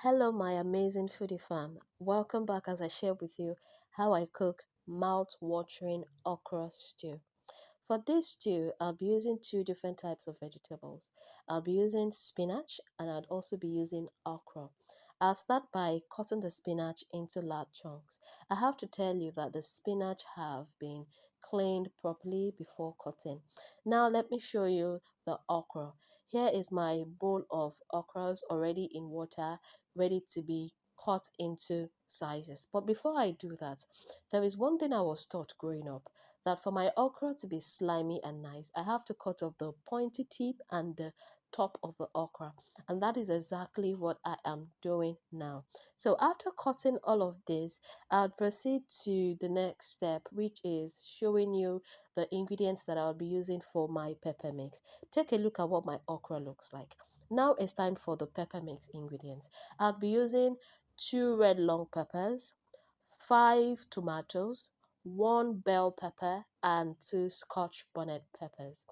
Hello, my amazing foodie fam. Welcome back as I share with you how I cook mouth-watering okra stew. For this stew, I'll be using two different types of vegetables. I'll be using spinach and I'll also be using okra. I'll start by cutting the spinach into large chunks. I have to tell you that the spinach have been cleaned properly before cutting. Now let me show you the okra. Here is my bowl of okras already in water, ready to be cut into sizes. But before I do that, there is one thing I was taught growing up, that for my okra to be slimy and nice, I have to cut off the pointy tip and the top of the okra. And that is exactly what I am doing now. So after cutting all of this, I'll proceed to the next step, which is showing you the ingredients that I'll be using for my pepper mix. Take a look at what my okra looks like. Now it's time for the pepper mix ingredients. I'll be using 2 red long peppers, 5 tomatoes, 1 bell pepper, and 2 scotch bonnet peppers.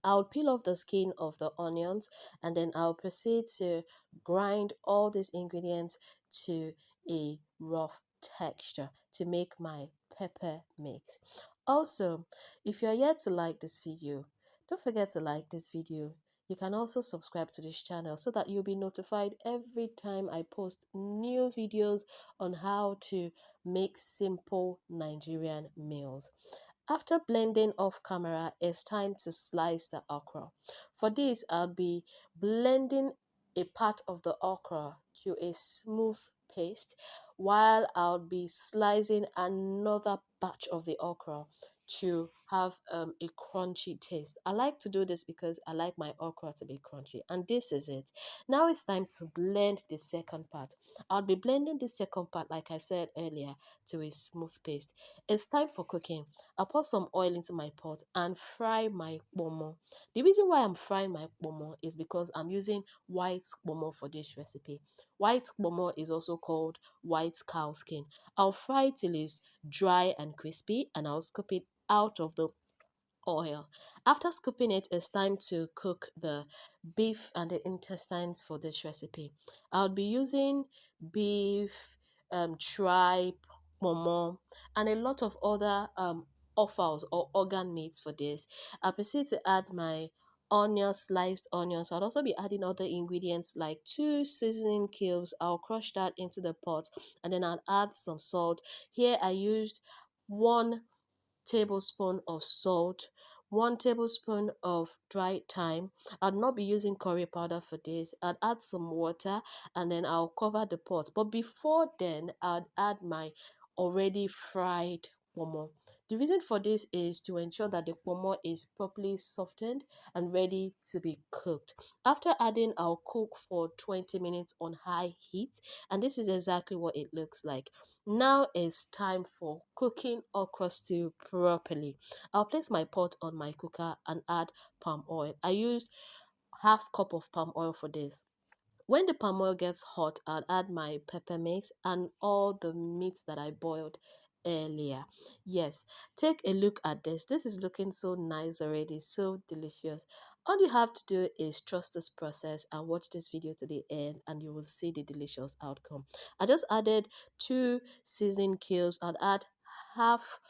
I'll peel off the skin of the onions and then I'll proceed to grind all these ingredients to a rough texture to make my pepper mix. Also, if you're yet to like this video, don't forget to like this video. You can also subscribe to this channel so that you'll be notified every time I post new videos on how to make simple Nigerian meals. After blending off camera, it's time to slice the okra. For this, I'll be blending a part of the okra to a smooth paste while I'll be slicing another batch of the okra to have a crunchy taste. I like to do this because I like my okra to be crunchy, and this is it. Now it's time to blend the second part. I'll be blending the second part, like I said earlier, to a smooth paste. It's time for cooking. I'll pour some oil into my pot and fry my ponmo. The reason why I'm frying my ponmo is because I'm using white ponmo for this recipe. White ponmo is also called white cow skin. I'll fry till it's dry and crispy and I'll scoop it out of the oil. After scooping it, it's time to cook the beef and the intestines for this recipe. I'll be using beef, tripe, momo, and a lot of other offals or organ meats for this. I'll proceed to add my onions, sliced onions. I'll also be adding other ingredients like 2 seasoning cubes. I'll crush that into the pot and then I'll add some salt. Here I used 1 tablespoon of salt, 1 tablespoon of dried thyme. I'll not be using curry powder for this. I'll add some water and then I'll cover the pot. But before then, I'll add my already fried pomo. The reason for this is to ensure that the pomo is properly softened and ready to be cooked. After adding, I'll cook for 20 minutes on high heat, and this is exactly what it looks like. Now it's time for cooking okra stew properly. I'll place my pot on my cooker and add palm oil. I used half cup of palm oil for this. When the palm oil gets hot, I'll add my pepper mix and all the meat that I boiled earlier. Yes, take a look at this. This is looking so nice already, so delicious. All you have to do is trust this process and watch this video to the end and you will see the delicious outcome. I just added 2 seasoning cubes. I'll add half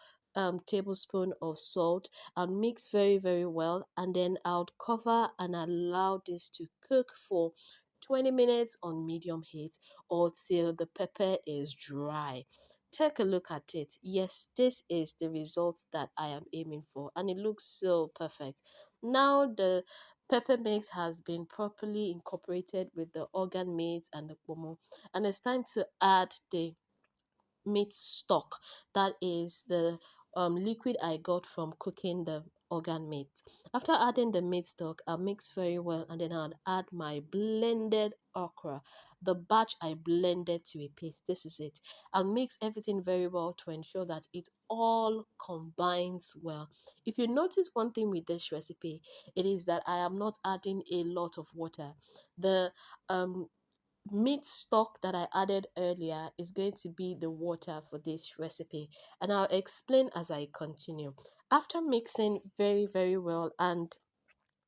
tablespoon of salt. I'll mix very well and then I'll cover and allow this to cook for 20 minutes on medium heat or till the pepper is dry. Take a look at it. Yes, this is the result that I am aiming for and it looks so perfect. Now the pepper mix has been properly incorporated with the organ meat and the pomo, and it's time to add the meat stock. That is the liquid I got from cooking the organ meat. After adding the meat stock, I'll mix very well and then I'll add my blended okra, the batch I blended to a paste. This is it. I'll mix everything very well to ensure that it all combines well. If you notice one thing with this recipe, it is that I am not adding a lot of water. The meat stock that I added earlier is going to be the water for this recipe, and I'll explain as I continue. After mixing very well and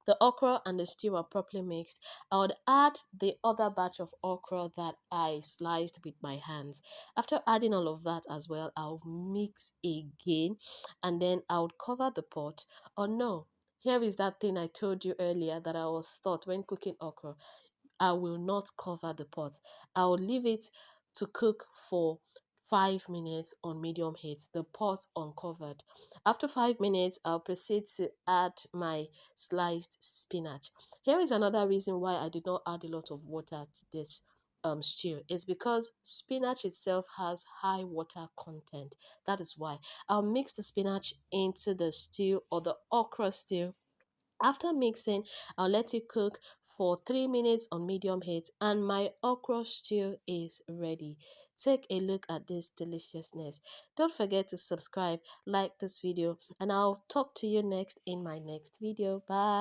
The okra and the stew are properly mixed, I would add the other batch of okra that I sliced with my hands. After adding all of that as well, I'll mix again and then I would cover the pot. Oh no, here is that thing I told you earlier that I was taught when cooking okra. I will not cover the pot. I will leave it to cook for 5 minutes on medium heat, the pot uncovered. After 5 minutes, I'll proceed to add my sliced spinach. Here is another reason why I did not add a lot of water to this stew. It's because spinach itself has high water content. That is why I'll mix the spinach into the stew or the okra stew. After mixing, I'll let it cook for 3 minutes on medium heat and my okra stew is ready. Take a look at this deliciousness. Don't forget to subscribe, like this video, and I'll talk to you next in my next video. Bye.